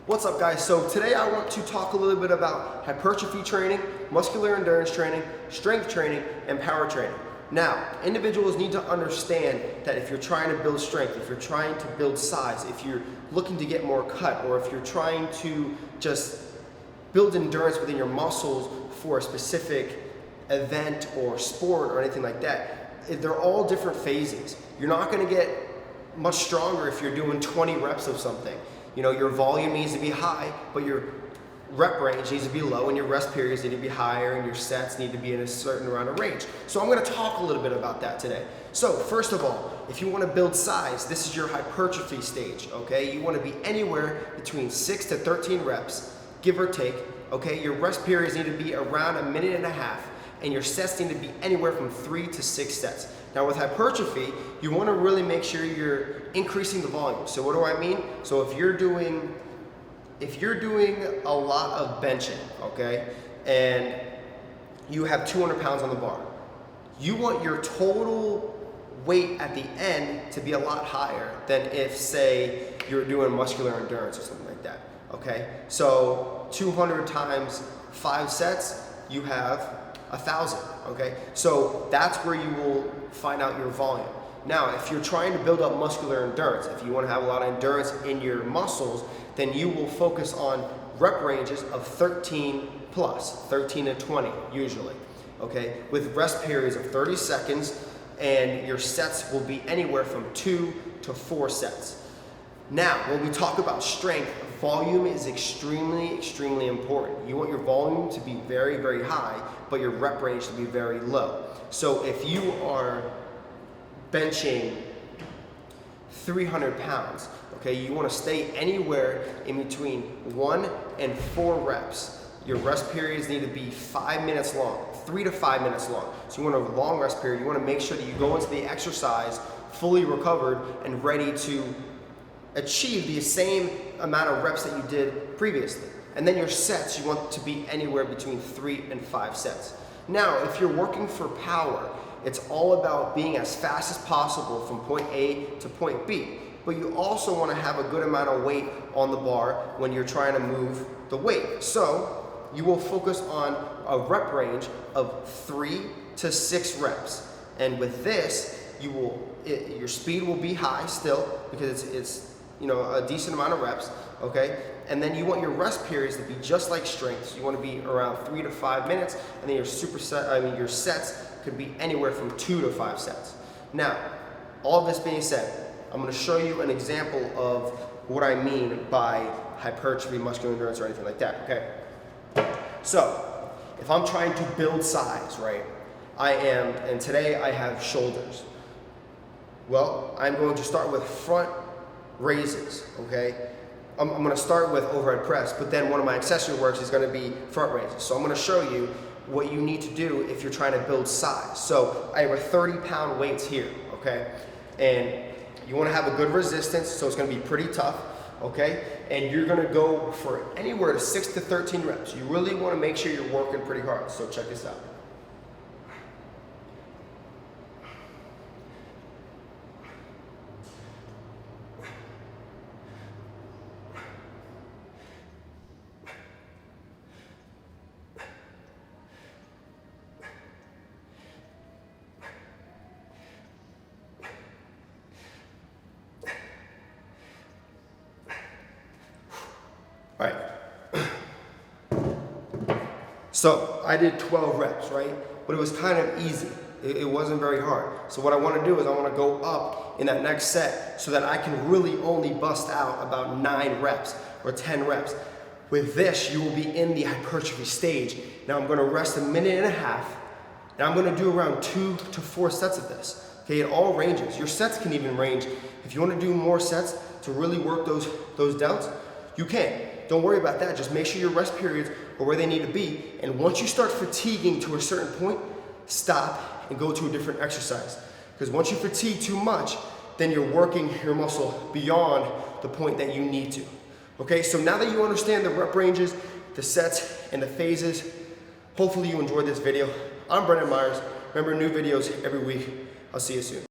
What's up, guys? So today I want to talk a little bit about hypertrophy training, muscular endurance training, strength training, and power training. Now, individuals need to understand that if you're trying to build strength, if you're trying to build size, if you're looking to get more cut, or if you're trying to just build endurance within your muscles for a specific event or sport or anything like that, they're all different phases. You're not going to get much stronger if you're doing 20 reps of something. You know, your volume needs to be high, but your rep range needs to be low, and your rest periods need to be higher, and your sets need to be in a certain amount of range. So I'm going to talk a little bit about that today. So first of all, if you want to build size, this is your hypertrophy stage, okay? You want to be anywhere between 6 to 13 reps, give or take, okay? Your rest periods need to be around 1.5 minutes, and your sets need to be anywhere from 3 to 6 sets. Now with hypertrophy, you want to really make sure you're increasing the volume. So what do I mean? So if you're doing a lot of benching, okay, and you have 200 pounds on the bar, you want your total weight at the end to be a lot higher than if, say, you're doing muscular endurance or something like that, okay? So 200 times 5 sets, you have 1,000, okay? So that's where you will find out your volume. Now, if you're trying to build up muscular endurance, if you want to have a lot of endurance in your muscles, then you will focus on rep ranges of 13 plus, 13 to 20 usually, okay? With rest periods of 30 seconds, and your sets will be anywhere from 2 to 4 sets. Now, when we talk about strength, volume is extremely important. You want your volume to be very, very high, but your rep range to be very low. So if you are benching 300 pounds, okay, you want to stay anywhere in between 1 and 4 reps. Your rest periods need to be 5 minutes long, 3 to 5 minutes long. So you want a long rest period. You want to make sure that you go into the exercise fully recovered and ready to achieve the same amount of reps that you did previously. And then your sets, you want to be anywhere between 3 and 5 sets. Now, if you're working for power, it's all about being as fast as possible from point A to point B. But you also want to have a good amount of weight on the bar when you're trying to move the weight. So you will focus on a rep range of 3 to 6 reps. And with this, your speed will be high still, because it's a decent amount of reps, okay? And then you want your rest periods to be just like strength. So you want to be around 3 to 5 minutes, and then your sets could be anywhere from 2 to 5 sets. Now, all this being said, I'm going to show you an example of what I mean by hypertrophy, muscular endurance, or anything like that, okay? So, if I'm trying to build size, right, and today I have shoulders. Well, I'm going to start with front raises, okay? I'm going to start with overhead press, but then one of my accessory works is going to be front raises. So I'm going to show you what you need to do if you're trying to build size. So I have a 30-pound weights here, okay? And you want to have a good resistance, so it's going to be pretty tough, okay? And you're going to go for anywhere to 6 to 13 reps. You really want to make sure you're working pretty hard. So check this out. All right, so I did 12 reps, right? But it was kind of easy. It wasn't very hard. So what I want to do is I want to go up in that next set so that I can really only bust out about 9 reps or 10 reps. With this, you will be in the hypertrophy stage. Now I'm going to rest 1.5 minutes. Now I'm going to do around 2 to 4 sets of this. Okay, it all ranges. Your sets can even range. If you want to do more sets to really work those delts, you can. Don't worry about that. Just make sure your rest periods are where they need to be. And once you start fatiguing to a certain point, stop and go to a different exercise. Because once you fatigue too much, then you're working your muscle beyond the point that you need to. Okay, so now that you understand the rep ranges, the sets, and the phases, hopefully you enjoyed this video. I'm Brendan Meyers. Remember, new videos every week. I'll see you soon.